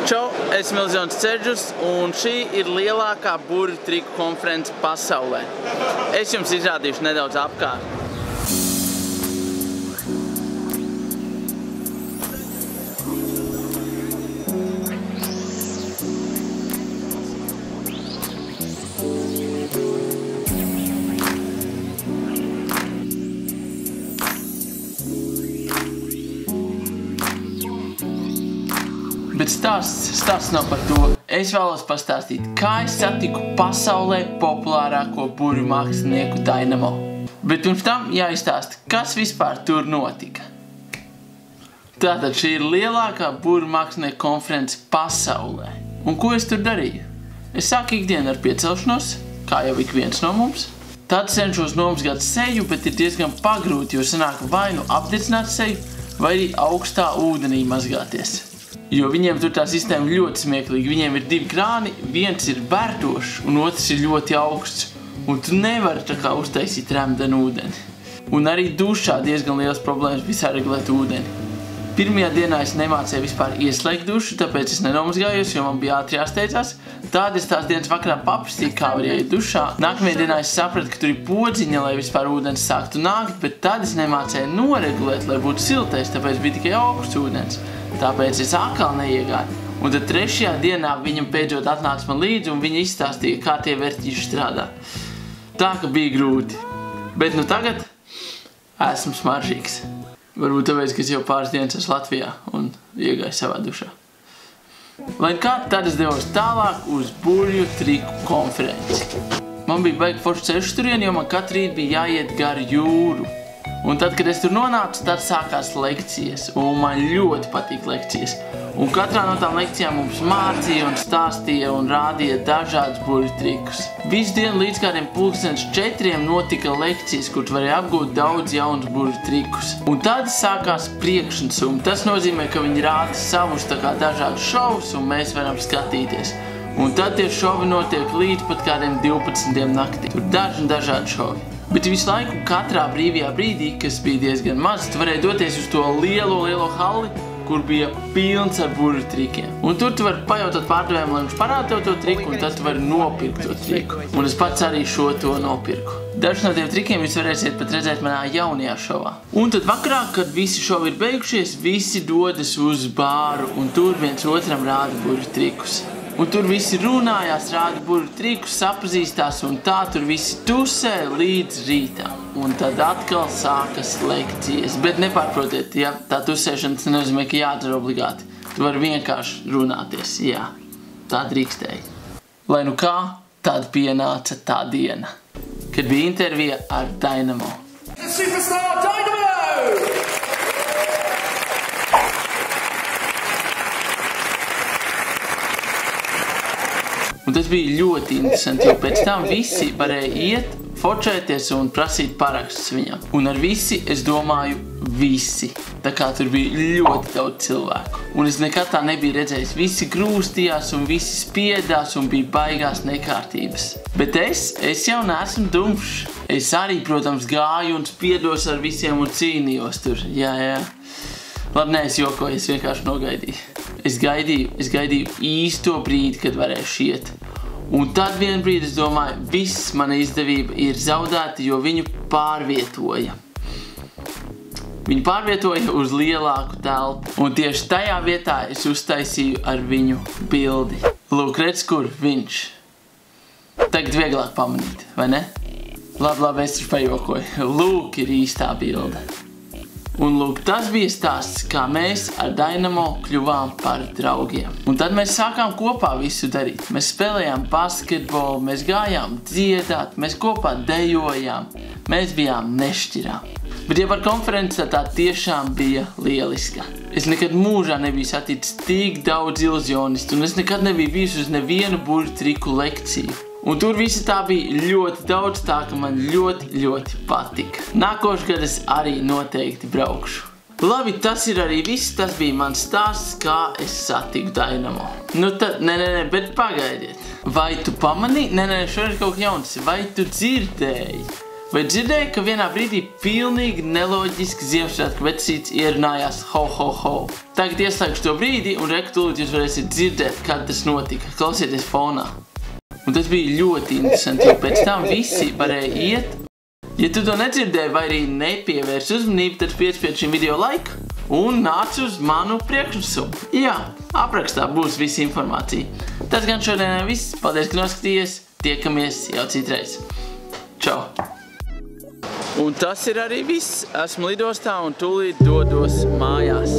Čau, esmu Milzons Ceļģus, un šī ir lielākā burvju triku konference pasaulē. Es jums izrādīšu nedaudz apkārt. Bet stāsts nav par to. Es vēlos pastāstīt, kā es satiku pasaulē populārāko burvju mākslinieku Dynamo. Bet pirms tam jāizstāsta, kas vispār tur notika. Tātad šī ir lielākā burvju mākslinieku konference pasaulē. Un ko es tur darīju? Es sāku ikdienu ar piecelšanos, kā jau ik viens no mums. Tad cenšos nomazgāt seju, bet ir diezgan pagrūti, jo sanāk vai nu apdedzināt seju, vai arī augstā ūdenī mazgāties. Jo viņiem tur tā sistēma ļoti smieklīga. Viņiem ir divi krāni, viens ir bērtošs un otrs ir ļoti augsts. Un tu nevari tā kā uztaisīt remdenu ūdeni. Un arī dušā diezgan liels problēmas visā regulēt ūdeni. Pirmajā dienā es nemācēju vispār ieslēgt dušu, tāpēc es nenomazgājos, jo man bija ātri jāsteidzās. Tad es tās dienas vakarā paprastīju, kā var ieiet dušā. Nākamajā dienā es sapratu, ka tur ir podziņa, lai vispār ūdens sāktu nākt, bet tad es nemācēju noregulēt, lai būtu siltais, tāpēc bija tikai augsts ūdens. Tāpēc es atkal neiegāju. Un tad trešajā dienā viņam beidzot atnāca man līdzi un viņa izstāstīja, kā tie vērtīši strādā. Tā, ka bija grūti. Bet nu tagad esmu smaržīgs. Varbūt tāpēc, ka es jau pāris dienas esmu Latvijā un iegāju savā dušā. Lai kā, tad es devos tālāk uz burvju triku konferenci. Man bija baigi foršs ceļš turien, jo man katru rītu bija jāiet gar jūru. Un tad, kad es tur nonācu, tad sākās lekcijas, un man ļoti patīk lekcijas. Un katrā no tām lekcijām mums mācīja un stāstīja un rādīja dažādus burvju trikus. Visu dienu līdz kādiem 4:00 notika lekcijas, kur tu varēja apgūt daudz jaunus burvju trikus. Un tad sākās priekšnesumi. Tas nozīmē, ka viņi rāda savus tā kā dažādus šovus, un mēs varam skatīties. Un tad tie šovi notiek līdz pat kādiem 12 naktī. Tur dažādi šovi. Bet visu laiku, katrā brīvajā brīdī, kas bija diezgan maz, tu varēji doties uz to lielo halli, kur bija pilns ar burvju trikiem. Un tur tu vari pajautāt pārdevējiem, lai viņš parāda tev to triku, un tad tu vari nopirkt to triku. Un es pats arī šo to nopirku. Dažs no tiem trikiem jūs varēsiet pat redzēt manā jaunajā šovā. Un tad vakarā, kad visi šovi ir beigušies, visi dodas uz bāru, un tur viens otram rāda burvju trikus. Un tur visi runājās, rāda burvju trikus, sapazīstās, un tā tur visi tusē līdz rītam. Un tad atkal sākas lekcijas. Bet nepārprotiet, ja tā tusēšana tas nenozīmē, ka jādara obligāti. Tu vari vienkārši runāties, jā. Tā drīkstēja. Lai nu kā, tad pienāca tā diena, kad bija intervija ar Dynamo. Superstar Dynamo! Un tas bija ļoti interesanti, jo pēc tam visi varēja iet, fočēties un prasīt parakstus viņam. Un ar visi, es domāju, visi. Tā kā tur bija ļoti daudz cilvēku. Un es nekad tā nebiju redzējis. Visi grūstījās un visi spiedās un bija baigās nekārtības. Bet es jau neesmu dumšs. Es arī, protams, gāju un spiedos ar visiem un cīnījos tur. Jā. Labi, nē, es jokoju, es vienkārši nogaidīju. Es gaidīju īsto brīdi, kad varēšu iet. Un tad vienu brīdi es domāju, viss mana izdevība ir zaudēta, jo viņu pārvietoja. Viņu pārvietoja uz lielāku telpu. Un tieši tajā vietā es uztaisīju ar viņu bildi. Lūk, redz, kur viņš. Tagad vieglāk pamanīt, vai ne? Labi, es taču pajokoju. Lūk, ir īstā bilde. Un lūk, tas bija stāsts, kā mēs ar Dynamo kļuvām par draugiem. Un tad mēs sākām kopā visu darīt. Mēs spēlējām basketbolu, mēs gājām dziedāt, mēs kopā dejojām. Mēs bijām nešķirām. Bet ja par konferenci tā tiešām bija lieliska. Es nekad mūžā nebiju saticis tik daudz iluzionistu, un es nekad nebiju bijis uz nevienu burvju triku lekciju. Un tur visi tā bija ļoti daudz, tā ka man ļoti patika. Nākošais gadu es arī noteikti braukšu. Labi, tas ir arī viss. Tas bija mans stāsts, kā es satiku Dynamo. Nu tad, nē, bet pagaidiet. Vai tu pamanīji? Nē, šodien ir kaut kas jauns. Vai tu dzirdēji? Vai dzirdēji, ka vienā brīdī pilnīgi neloģiski Ziemassvētku vecīts ierunājās ho, ho, ho? Tagad ieslēgšu to brīdi un tūlīt jūs varēsiet dzirdēt, kad tas notika. Klausieties fonā. Un tas bija ļoti interesanti, jo pēc tam visi varēja iet. Ja tu to nedzirdēji vai arī nepievērs uzmanību, tad piespied šim video laiku un nāc uz manu priekšnesumu. Jā, aprakstā būs visa informācija. Tas gan šodien viss. Paldies, ka noskatījies. Tiekamies jau citreiz. Čau! Un tas ir arī viss. Esmu lidostā un tūlīt dodos mājās.